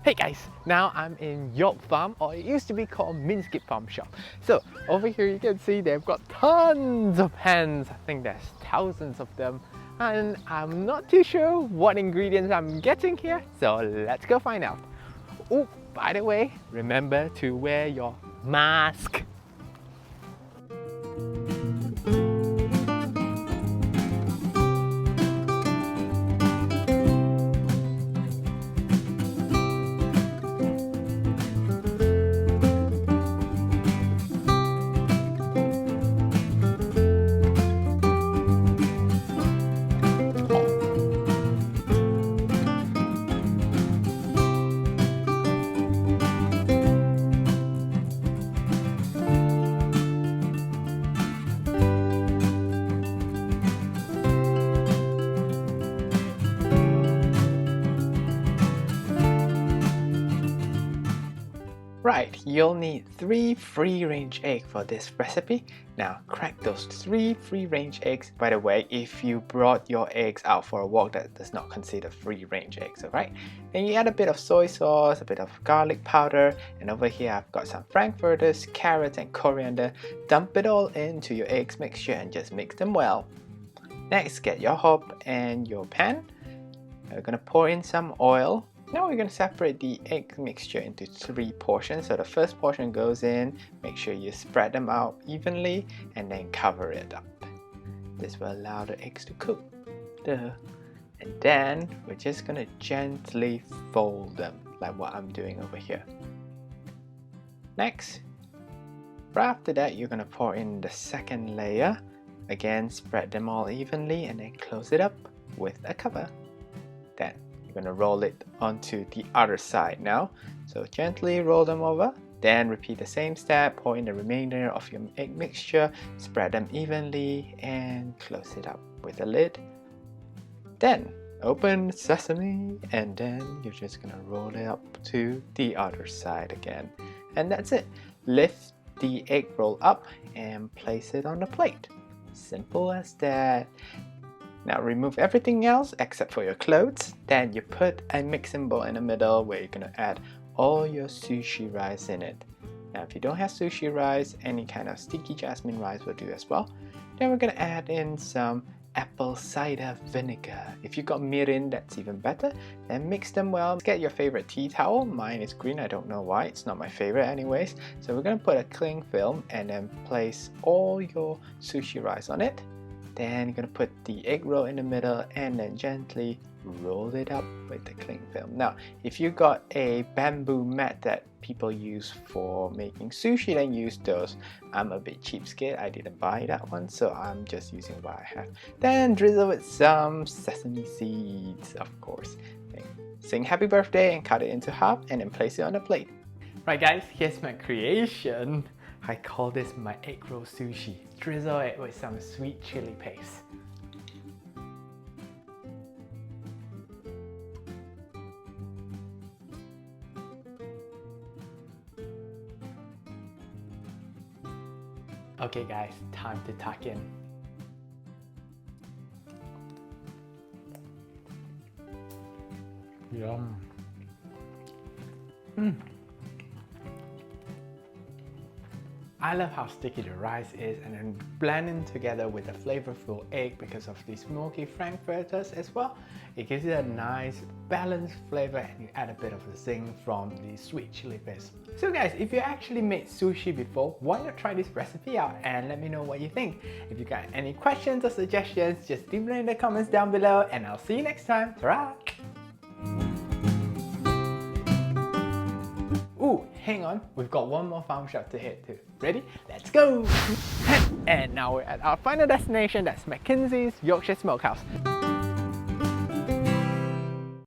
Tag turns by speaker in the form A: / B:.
A: Hey guys, now I'm in Yolk Farm, or it used to be called Minskip Farm Shop. So over here you can see they've got tons of hens. I think there's thousands of them. And I'm not too sure what ingredients I'm getting here, so let's go find out. Oh, by the way, remember to wear your mask. Right, you'll need 3 free-range eggs for this recipe. Now crack those 3 free-range eggs. By the way, if you brought your eggs out for a walk, that does not consider free-range eggs, alright? Then you add a bit of soy sauce, a bit of garlic powder, and over here I've got some frankfurters, carrots and coriander. Dump it all into your eggs mixture and just mix them well. Next, get your hob and your pan. We're going to pour in some oil. Now we're going to separate the egg mixture into 3 portions. So the first portion goes in, make sure you spread them out evenly and then cover it up. This will allow the eggs to cook. And then we're just going to gently fold them like what I'm doing over here. Next, right after that you're going to pour in the second layer. Again, spread them all evenly and then close it up with a cover. Then you're going to roll it onto the other side now. So gently roll them over. Then repeat the same step, pour in the remainder of your egg mixture, spread them evenly and close it up with a lid. Then open sesame and then you're just going to roll it up to the other side again. And that's it. Lift the egg roll up and place it on the plate. Simple as that. Now remove everything else except for your clothes. Then you put a mixing bowl in the middle where you're going to add all your sushi rice in it. Now if you don't have sushi rice, any kind of sticky jasmine rice will do as well. Then we're going to add in some apple cider vinegar. If you got mirin, that's even better. Then mix them well. Get your favorite tea towel. Mine is green, I don't know why, it's not my favorite anyways. So we're going to put a cling film and then place all your sushi rice on it. Then you're going to put the egg roll in the middle and then gently roll it up with the cling film. Now, if you got a bamboo mat that people use for making sushi, then use those. I'm a bit cheapskate, I didn't buy that one, so I'm just using what I have. Then drizzle with some sesame seeds, of course. Then sing happy birthday and cut it into half and then place it on a plate. Right guys, here's my creation. I call this my egg roll sushi. Drizzle it with some sweet chili paste. Okay guys, time to tuck in. Yum. I love how sticky the rice is and then blending together with the flavorful egg because of the smoky frankfurters as well. It gives it a nice balanced flavor and you add a bit of the zing from the sweet chili paste. So guys, if you actually made sushi before, why not try this recipe out and let me know what you think. If you got any questions or suggestions, just leave them in the comments down below and I'll see you next time. Ta-ra! Ooh, hang on, we've got one more farm shop to hit to. Ready? Let's go! And now we're at our final destination, that's Mackenzie's Yorkshire Smokehouse.